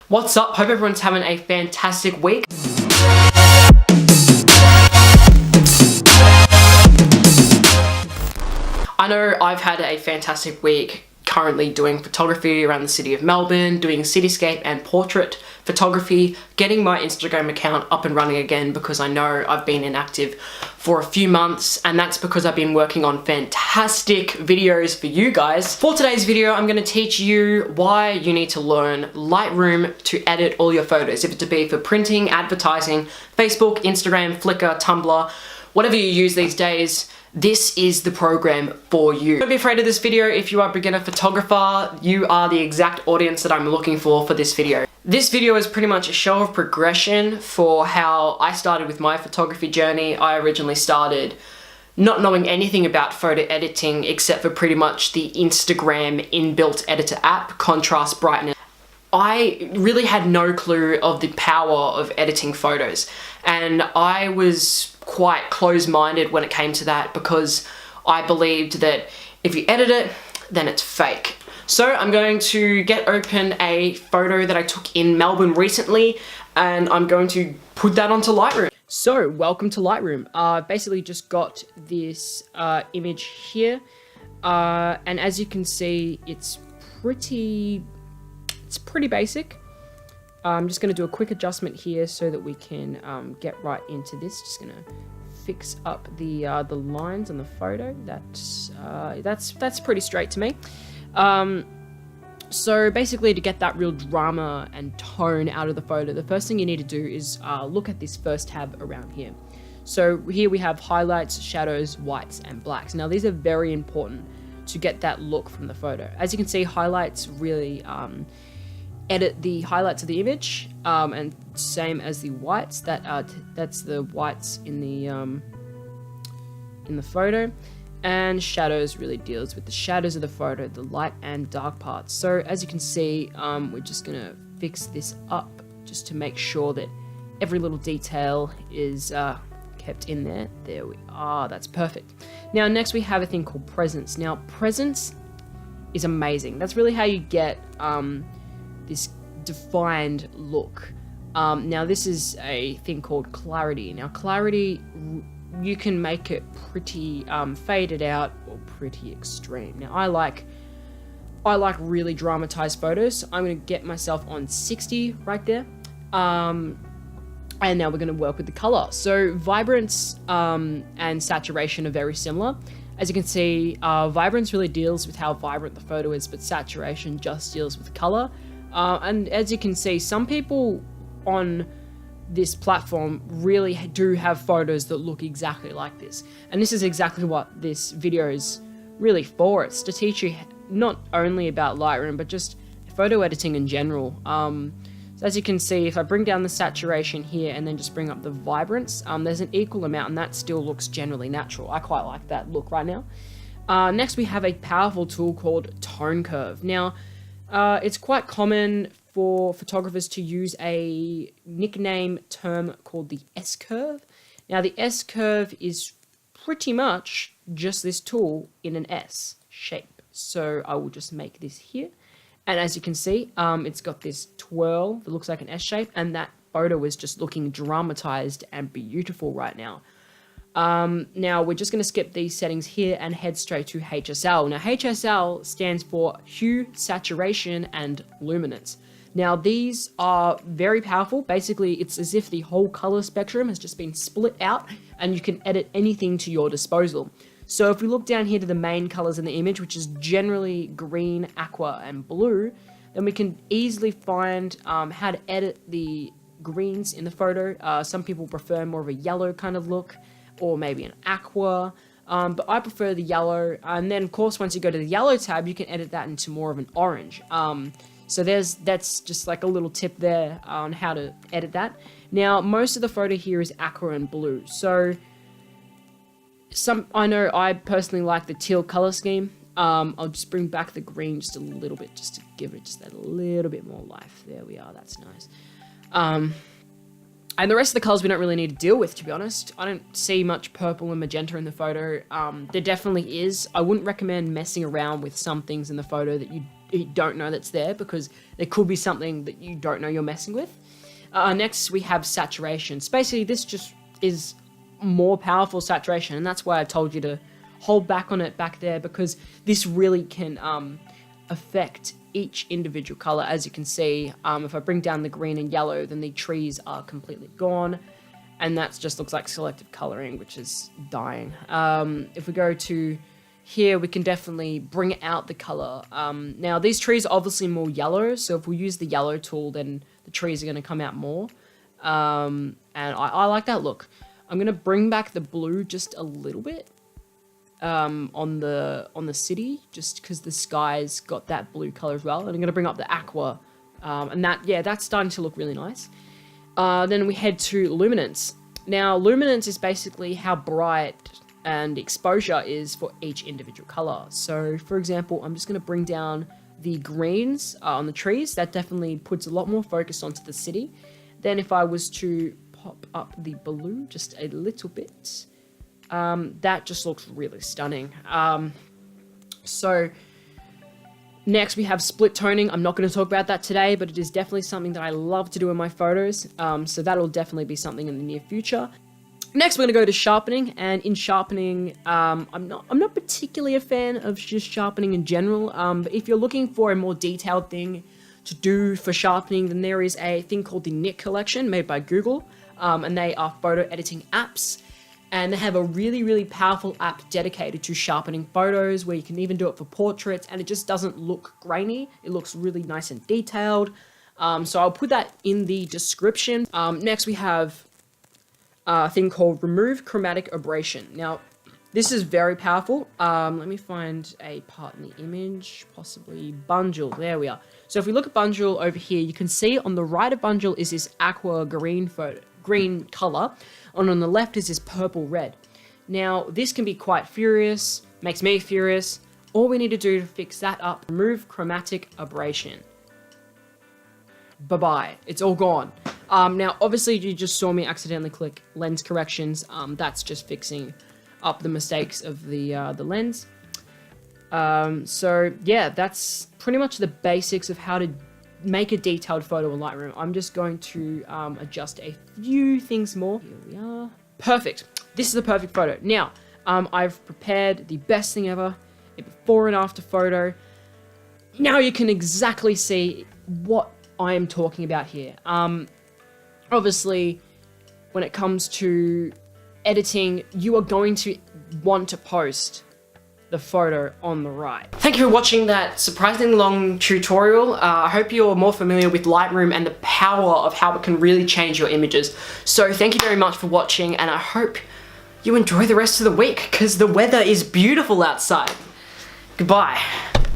What's up? Hope everyone's having a fantastic week. I know I've had a fantastic week currently doing photography around the city of Melbourne, doing cityscape and portrait photography, getting my Instagram account up and running again because I know I've been inactive for a few months, and that's because I've been working on fantastic videos for you guys. For today's video, I'm going to teach you why you need to learn Lightroom to edit all your photos, if it to be for printing, advertising, Facebook, Instagram, Flickr, Tumblr, whatever you use these days. This is the program for you. Don't be afraid of this video. If you are a beginner photographer, you are the exact audience that I'm looking for this video. This video is pretty much a show of progression for how I started with my photography journey. I originally started not knowing anything about photo editing except for pretty much the Instagram inbuilt editor app, contrast, brightness. I really had no clue of the power of editing photos, and I was quite closed-minded when it came to that because I believed that if you edit it, then it's fake. So I'm going to get open a photo that I took in Melbourne recently, and I'm going to put that onto Lightroom. So welcome to Lightroom. I've basically just got this image here, and as you can see, it's pretty basic. I'm just going to do a quick adjustment here so that we can get right into this. Just going to fix up the lines on the photo. That's pretty straight to me. So basically, to get that real drama and tone out of the photo, the first thing you need to do is look at this first tab around here. So here we have highlights, shadows, whites, and blacks. Now these are very important to get that look from the photo. As you can see, highlights really edit the highlights of the image, and same as the whites. That's the whites in the photo, and shadows really deals with the shadows of the photo, the light and dark parts. So as you can see, we're just gonna fix this up just to make sure that every little detail is kept in there. There we are. That's perfect. Now next we have a thing called presence. Now presence is amazing. That's really how you get this defined look. Now this is a thing called clarity. Now clarity, you can make it pretty faded out or pretty extreme. Now I like really dramatized photos, so I'm going to get myself on 60 right there. And now we're going to work with the color. So vibrance and saturation are very similar. As you can see, vibrance really deals with how vibrant the photo is, but saturation just deals with color. And as you can see, some people on this platform really do have photos that look exactly like this. And this is exactly what this video is really for. It's to teach you not only about Lightroom, but just photo editing in general. So as you can see, if I bring down the saturation here and then just bring up the vibrance, there's an equal amount, and that still looks generally natural. I quite like that look right now. Next, we have a powerful tool called Tone Curve. Now, it's quite common for photographers to use a nickname term called the S-curve. Now the S-curve is pretty much just this tool in an S shape. So I will just make this here. And as you can see, it's got this twirl that looks like an S shape, and that photo is just looking dramatized and beautiful right now. Now we're just going to skip these settings here and head straight to HSL. Now HSL stands for hue, saturation, and luminance. Now these are very powerful. Basically, it's as if the whole color spectrum has just been split out and you can edit anything to your disposal. So if we look down here to the main colors in the image, which is generally green, aqua, and blue, then we can easily find how to edit the greens in the photo. Some people prefer more of a yellow kind of look, or maybe an aqua, but I prefer the yellow. And then of course, once you go to the yellow tab, you can edit that into more of an orange. So that's just like a little tip there on how to edit that. Now, most of the photo here is aqua and blue. So I know I personally like the teal color scheme. I'll just bring back the green just a little bit, just to give it just a little bit more life. There we are, that's nice. And the rest of the colors we don't really need to deal with, to be honest. I don't see much purple and magenta in the photo. There definitely is. I wouldn't recommend messing around with some things in the photo that you don't know that's there, because there could be something that you don't know you're messing with. Next, we have saturation. So basically, this just is more powerful saturation, and that's why I told you to hold back on it back there, because this really can affect each individual color. As you can see, if I bring down the green and yellow, then the trees are completely gone, and that just looks like selective coloring, which is dying. If we go to here, we can definitely bring out the color. Now, these trees are obviously more yellow, so if we use the yellow tool, then the trees are going to come out more. And I like that look. I'm going to bring back the blue just a little bit on the city, just because the sky's got that blue color as well. And I'm going to bring up the aqua, and that's starting to look really nice. Then we head to luminance. Now, luminance is basically how bright and exposure is for each individual color. So, for example, I'm just going to bring down the greens on the trees. That definitely puts a lot more focus onto the city. Then if I was to pop up the blue just a little bit, that just looks really stunning. So next we have split toning. I'm not going to talk about that today, but it is definitely something that I love to do in my photos. So that'll definitely be something in the near future. Next, we're going to go to sharpening, and in sharpening, I'm not particularly a fan of just sharpening in general, but if you're looking for a more detailed thing to do for sharpening, then there is a thing called the Nick collection made by Google, and they are photo editing apps, and they have a really, really powerful app dedicated to sharpening photos, where you can even do it for portraits, and it just doesn't look grainy. It looks really nice and detailed. So I'll put that in the description. Next, we have a thing called Remove Chromatic Aberration. Now, this is very powerful. Let me find a part in the image, possibly Bunjil. There we are. So if we look at Bunjil over here, you can see on the right of Bunjil is this aqua green color, and on the left is this purple red. Now, this can be quite furious, makes me furious. All we need to do to fix that up, remove chromatic aberration. Bye-bye, it's all gone. Now, obviously, you just saw me accidentally click lens corrections. That's just fixing up the mistakes of the lens. So yeah, that's pretty much the basics of how to make a detailed photo in Lightroom. I'm just going to adjust a few things more. Here we are. Perfect. This is the perfect photo. Now, I've prepared the best thing ever, a before and after photo. Now you can exactly see what I am talking about here. Obviously, when it comes to editing, you are going to want to post the photo on the right. Thank you for watching that surprisingly long tutorial. I hope you're more familiar with Lightroom and the power of how it can really change your images. So thank you very much for watching, and I hope you enjoy the rest of the week, because the weather is beautiful outside. Goodbye.